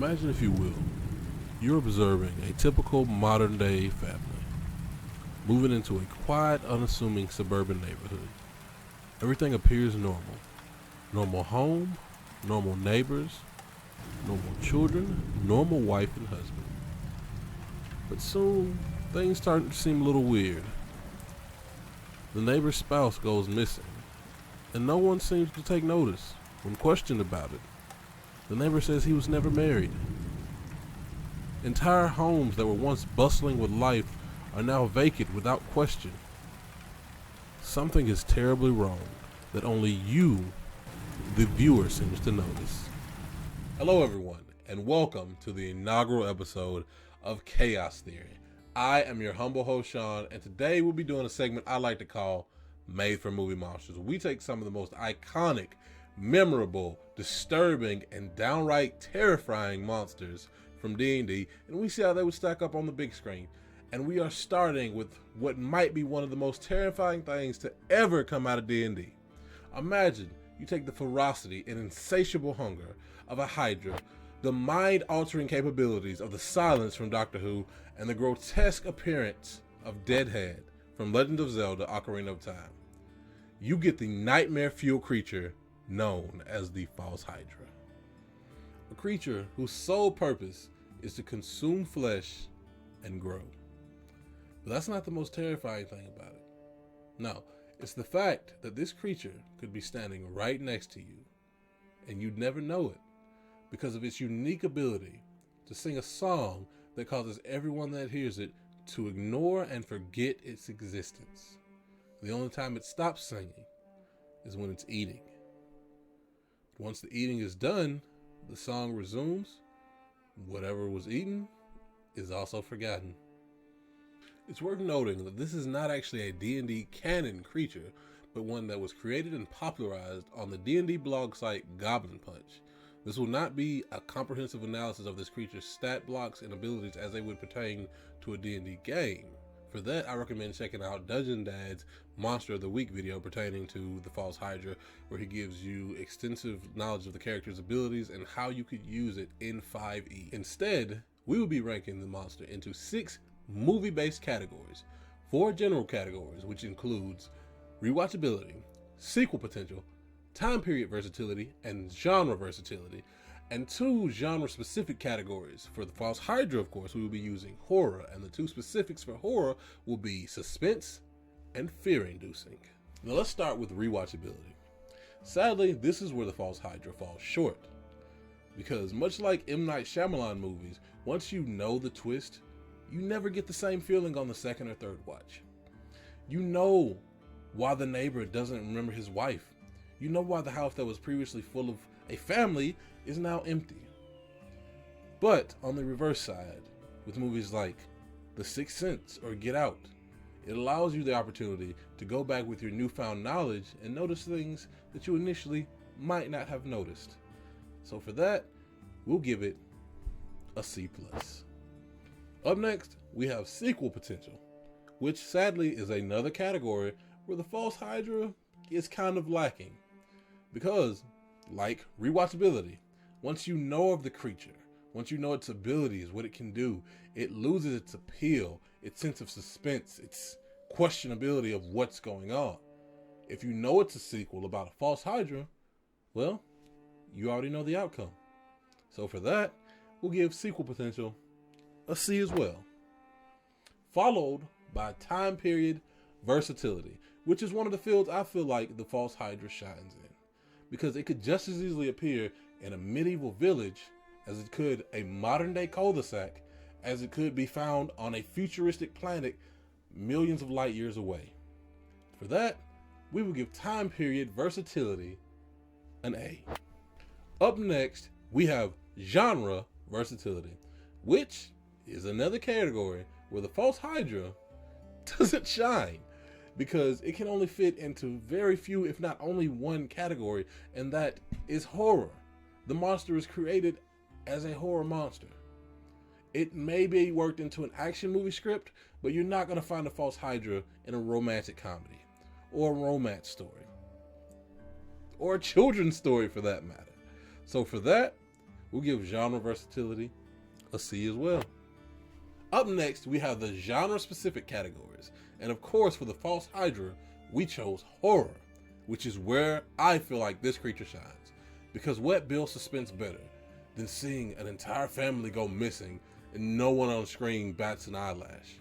Imagine, if you will, you're observing a typical modern day family moving into a quiet, unassuming suburban neighborhood. Everything appears normal. Normal home, normal neighbors, normal children, normal wife and husband. But soon, things start to seem a little weird. The neighbor's spouse goes missing, and no one seems to take notice. When questioned about it, the neighbor says he was never married. Entire homes that were once bustling with life are now vacant without question. Something is terribly wrong that only you, the viewer, seems to notice. Hello everyone, and welcome to the inaugural episode of Chaos Theory. I am your humble host, Sean, and today we'll be doing a segment I like to call Made for Movie Monsters. We take some of the most iconic, memorable, disturbing, and downright terrifying monsters from D&D, and we see how they would stack up on the big screen. And we are starting with what might be one of the most terrifying things to ever come out of D&D. Imagine you take the ferocity and insatiable hunger of a Hydra, the mind-altering capabilities of the Silence from Doctor Who, and the grotesque appearance of Deadhead from Legend of Zelda: Ocarina of Time. You get the nightmare-fueled creature known as the False Hydra. A creature whose sole purpose is to consume flesh and grow. But that's not the most terrifying thing about it. No, it's the fact that this creature could be standing right next to you, and you'd never know it because of its unique ability to sing a song that causes everyone that hears it to ignore and forget its existence. The only time it stops singing is when it's eating. Once the eating is done, the song resumes. Whatever was eaten is also forgotten. It's worth noting that this is not actually a D&D canon creature, but one that was created and popularized on the D&D blog site Goblin Punch. This will not be a comprehensive analysis of this creature's stat blocks and abilities as they would pertain to a D&D game. For that, I recommend checking out Dungeon Dad's Monster of the Week video pertaining to the False Hydra, where he gives you extensive knowledge of the character's abilities and how you could use it in 5e. Instead, we will be ranking the monster into 6 movie-based categories, 4 general categories, which includes rewatchability, sequel potential, time period versatility, and genre versatility, and 2 genre-specific categories. For the False Hydra, of course, we will be using horror, and the 2 specifics for horror will be suspense and fear-inducing. Now let's start with rewatchability. Sadly, this is where the False Hydra falls short, because much like M. Night Shyamalan movies, once you know the twist, you never get the same feeling on the second or third watch. You know why the neighbor doesn't remember his wife. You know why the house that was previously full of a family is now empty. But on the reverse side, with movies like The Sixth Sense or Get Out, it allows you the opportunity to go back with your newfound knowledge and notice things that you initially might not have noticed. So for that, we'll give it a C+. Up next, we have sequel potential, which sadly is another category where the False Hydra is kind of lacking. Because, like rewatchability, once you know of the creature, once you know its abilities, what it can do, it loses its appeal, its sense of suspense, its questionability of what's going on. If you know it's a sequel about a False Hydra, well, you already know the outcome. So for that, we'll give sequel potential a C as well. Followed by time period versatility, which is one of the fields I feel like the False Hydra shines in, because it could just as easily appear in a medieval village as it could a modern day cul-de-sac, as it could be found on a futuristic planet millions of light years away. For that, we will give time period versatility an A. Up next, we have genre versatility, which is another category where the False Hydra doesn't shine, because it can only fit into very few, if not only one category, and that is horror. The monster is created as a horror monster. It may be worked into an action movie script, but you're not going to find a False Hydra in a romantic comedy, or a romance story, or a children's story for that matter. So for that, we'll give genre versatility a C as well. Up next, we have the genre-specific categories. And of course, for the false Hydra, we chose horror, which is where I feel like this creature shines. Because what builds suspense better than seeing an entire family go missing and no one on screen bats an eyelash?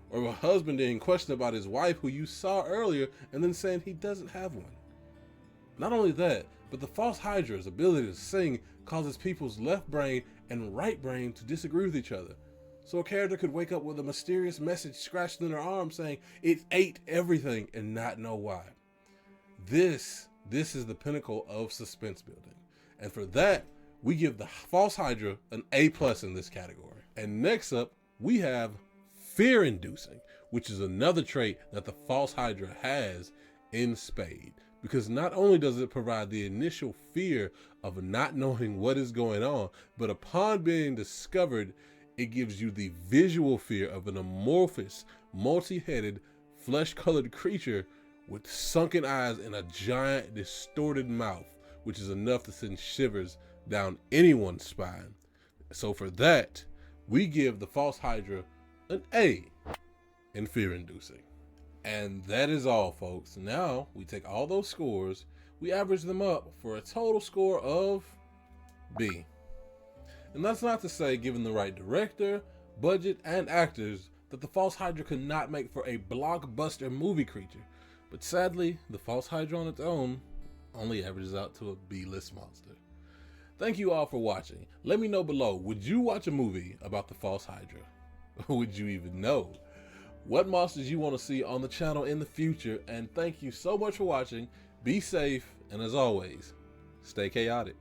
Or a husband being questioned about his wife who you saw earlier and then saying he doesn't have one. Not only that, but the false Hydra's ability to sing causes people's left brain and right brain to disagree with each other. So a character could wake up with a mysterious message scratched in their arm saying it ate everything and not know why. This is the pinnacle of suspense building. And for that, we give the false Hydra an A+ in this category. And next up, we have fear-inducing, which is another trait that the false Hydra has in spade. Because not only does it provide the initial fear of not knowing what is going on, but upon being discovered, it gives you the visual fear of an amorphous, multi-headed, flesh-colored creature with sunken eyes and a giant, distorted mouth, which is enough to send shivers down anyone's spine. So for that, we give the false Hydra an A in fear-inducing. And that is all, folks. Now, we take all those scores, we average them up for a total score of B. And that's not to say, given the right director, budget, and actors, that the false Hydra could not make for a blockbuster movie creature. But sadly, the false Hydra on its own only averages out to a B-list monster. Thank you all for watching. Let me know below, would you watch a movie about the false Hydra? Or would you even know? What monsters you want to see on the channel in the future? And thank you so much for watching. Be safe, and as always, stay chaotic.